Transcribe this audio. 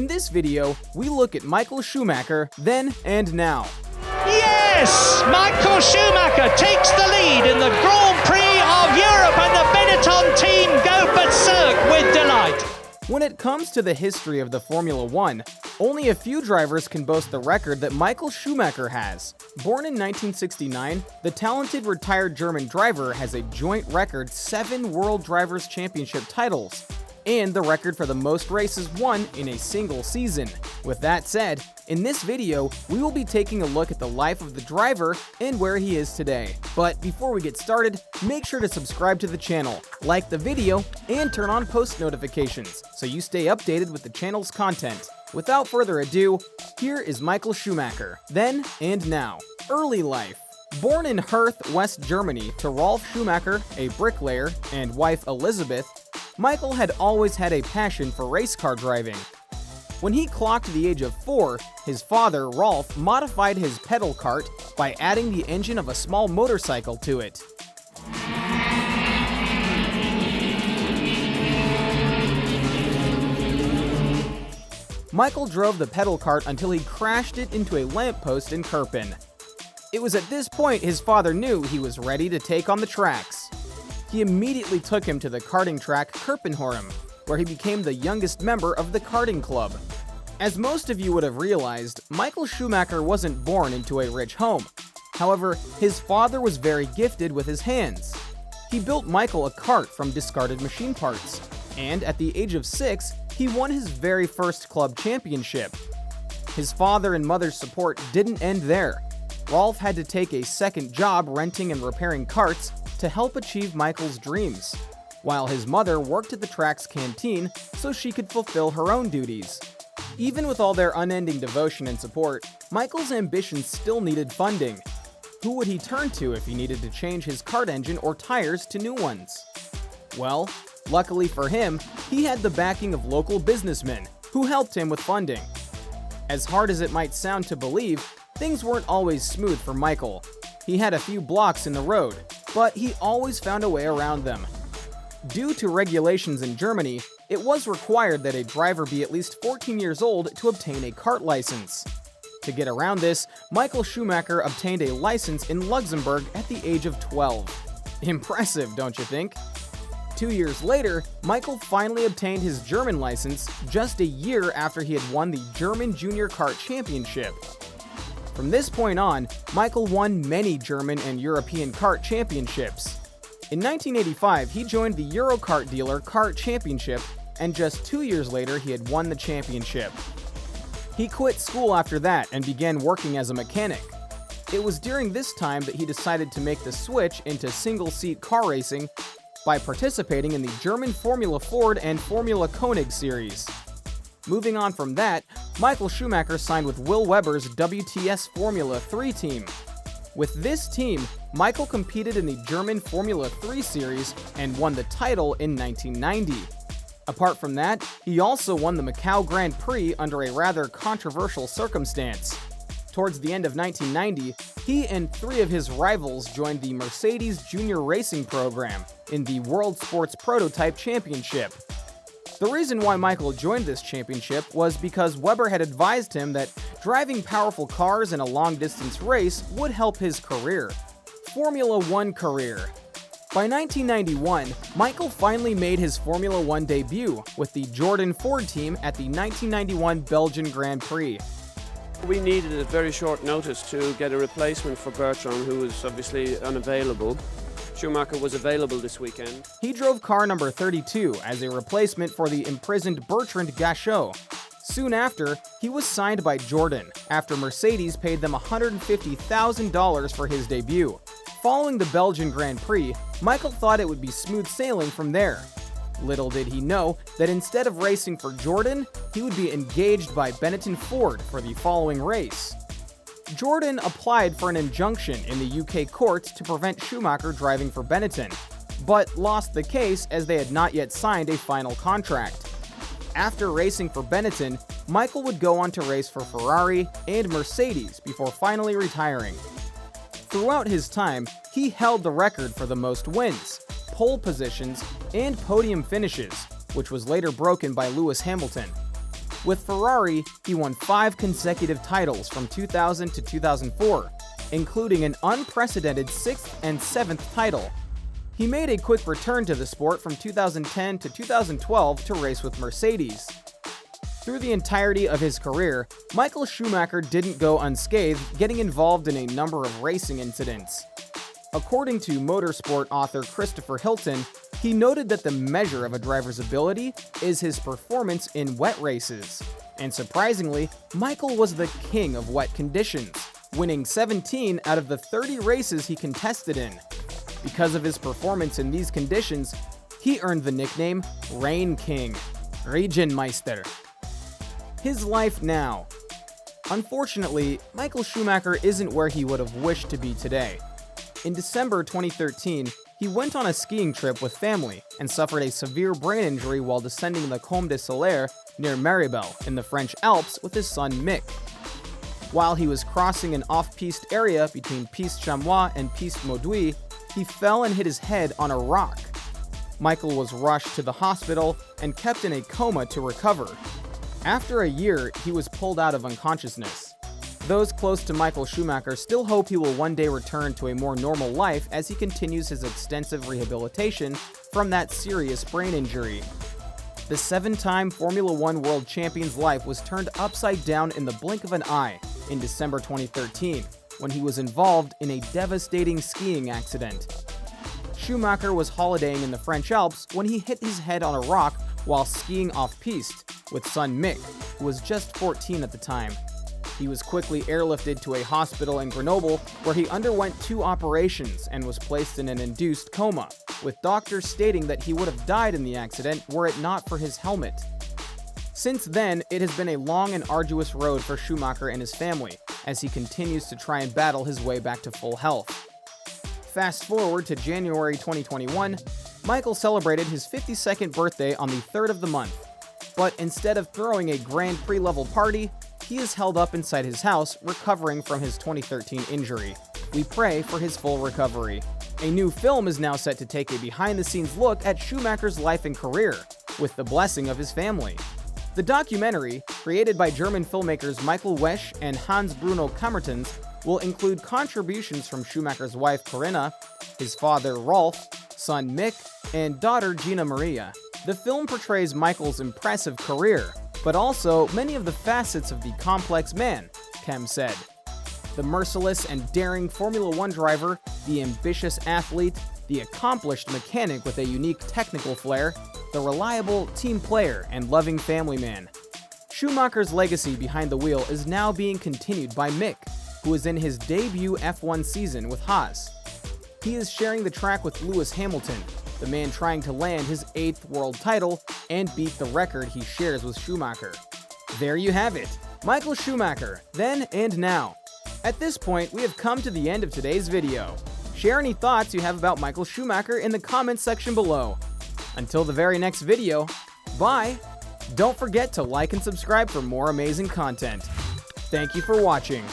In this video, we look at Michael Schumacher then and now. Yes! Michael Schumacher takes the lead in the Grand Prix of Europe, and the Benetton team go berserk with delight. When it comes to the history of the Formula One, only a few drivers can boast the record that Michael Schumacher has. Born in 1969, the talented retired German driver has a joint record 7 World Drivers' Championship titles, and the record for the most races won in a single season. With that said, in this video, we will be taking a look at the life of the driver and where he is today. But before we get started, make sure to subscribe to the channel, like the video, and turn on post notifications so you stay updated with the channel's content. Without further ado, here is Michael Schumacher, then and now. Early life. Born in Hürth, West Germany, to Rolf Schumacher, a bricklayer, and wife Elizabeth, Michael had always had a passion for race car driving. When he clocked the age of 4, his father, Rolf, modified his pedal cart by adding the engine of a small motorcycle to it. Michael drove the pedal cart until he crashed it into a lamppost in Kerpen. It was at this point his father knew he was ready to take on the tracks. He immediately took him to the karting track Kerpenhorum, where he became the youngest member of the karting club. As most of you would have realized, Michael Schumacher wasn't born into a rich home. However, his father was very gifted with his hands. He built Michael a cart from discarded machine parts, and at the age of 6, he won his very first club championship. His father and mother's support didn't end there. Rolf had to take a second job renting and repairing carts to help achieve Michael's dreams, while his mother worked at the track's canteen so she could fulfill her own duties. Even with all their unending devotion and support, Michael's ambitions still needed funding. Who would he turn to if he needed to change his kart engine or tires to new ones? Well, luckily for him, he had the backing of local businessmen who helped him with funding. As hard as it might sound to believe, things weren't always smooth for Michael. He had a few blocks in the road, but he always found a way around them. Due to regulations in Germany, it was required that a driver be at least 14 years old to obtain a kart license. To get around this, Michael Schumacher obtained a license in Luxembourg at the age of 12. Impressive, don't you think? 2 years later, Michael finally obtained his German license just a year after he had won the German Junior Kart Championship. From this point on, Michael won many German and European kart championships. In 1985, he joined the Eurokart dealer Kart Championship, and just 2 years later, he had won the championship. He quit school after that and began working as a mechanic. It was during this time that he decided to make the switch into single-seat car racing by participating in the German Formula Ford and Formula Koenig series. Moving on from that, Michael Schumacher signed with Will Webber's WTS Formula 3 team. With this team, Michael competed in the German Formula 3 series and won the title in 1990. Apart from that, he also won the Macau Grand Prix under a rather controversial circumstance. Towards the end of 1990, he and 3 of his rivals joined the Mercedes Junior Racing program in the World Sports Prototype Championship. The reason why Michael joined this championship was because Webber had advised him that driving powerful cars in a long-distance race would help his career. Formula One career. By 1991, Michael finally made his Formula One debut with the Jordan Ford team at the 1991 Belgian Grand Prix. We needed at very short notice to get a replacement for Bertrand, who was obviously unavailable. Schumacher was available this weekend. He drove car number 32 as a replacement for the imprisoned Bertrand Gachot. Soon after, he was signed by Jordan, after Mercedes paid them $150,000 for his debut. Following the Belgian Grand Prix, Michael thought it would be smooth sailing from there. Little did he know that instead of racing for Jordan, he would be engaged by Benetton Ford for the following race. Jordan applied for an injunction in the UK courts to prevent Schumacher driving for Benetton, but lost the case as they had not yet signed a final contract. After racing for Benetton, Michael would go on to race for Ferrari and Mercedes before finally retiring. Throughout his time, he held the record for the most wins, pole positions, and podium finishes, which was later broken by Lewis Hamilton. With Ferrari, he won 5 consecutive titles from 2000 to 2004, including an unprecedented 6th and 7th title. He made a quick return to the sport from 2010 to 2012 to race with Mercedes. Through the entirety of his career, Michael Schumacher didn't go unscathed, getting involved in a number of racing incidents. According to motorsport author Christopher Hilton, he noted that the measure of a driver's ability is his performance in wet races. And surprisingly, Michael was the king of wet conditions, winning 17 out of the 30 races he contested in. Because of his performance in these conditions, he earned the nickname Rain King, Regenmeister. His life now. Unfortunately, Michael Schumacher isn't where he would have wished to be today. In December 2013, he went on a skiing trip with family and suffered a severe brain injury while descending the Combe de Solaire near Maribel in the French Alps with his son Mick. While he was crossing an off-piste area between Piste Chamois and Piste Mauduit, he fell and hit his head on a rock. Michael was rushed to the hospital and kept in a coma to recover. After a year, he was pulled out of unconsciousness. Those close to Michael Schumacher still hope he will one day return to a more normal life as he continues his extensive rehabilitation from that serious brain injury. The 7-time Formula One world champion's life was turned upside down in the blink of an eye in December 2013, when he was involved in a devastating skiing accident. Schumacher was holidaying in the French Alps when he hit his head on a rock while skiing off-piste with son Mick, who was just 14 at the time. He was quickly airlifted to a hospital in Grenoble where he underwent 2 operations and was placed in an induced coma, with doctors stating that he would have died in the accident were it not for his helmet. Since then, it has been a long and arduous road for Schumacher and his family, as he continues to try and battle his way back to full health. Fast forward to January 2021, Michael celebrated his 52nd birthday on the 3rd of the month. But instead of throwing a Grand Prix level party, he is held up inside his house recovering from his 2013 injury. We pray for his full recovery. A new film is now set to take a behind-the-scenes look at Schumacher's life and career, with the blessing of his family. The documentary, created by German filmmakers Michael Wesch and Hans-Bruno Kammertens, will include contributions from Schumacher's wife Corinna, his father Rolf, son Mick, and daughter Gina Maria. The film portrays Michael's impressive career, but also many of the facets of the complex man, Kem said. The merciless and daring Formula One driver, the ambitious athlete, the accomplished mechanic with a unique technical flair, the reliable team player and loving family man. Schumacher's legacy behind the wheel is now being continued by Mick, who is in his debut F1 season with Haas. He is sharing the track with Lewis Hamilton, the man trying to land his 8th world title and beat the record he shares with Schumacher. There you have it, Michael Schumacher, then and now. At this point, we have come to the end of today's video. Share any thoughts you have about Michael Schumacher in the comments section below. Until the very next video, bye! Don't forget to like and subscribe for more amazing content. Thank you for watching.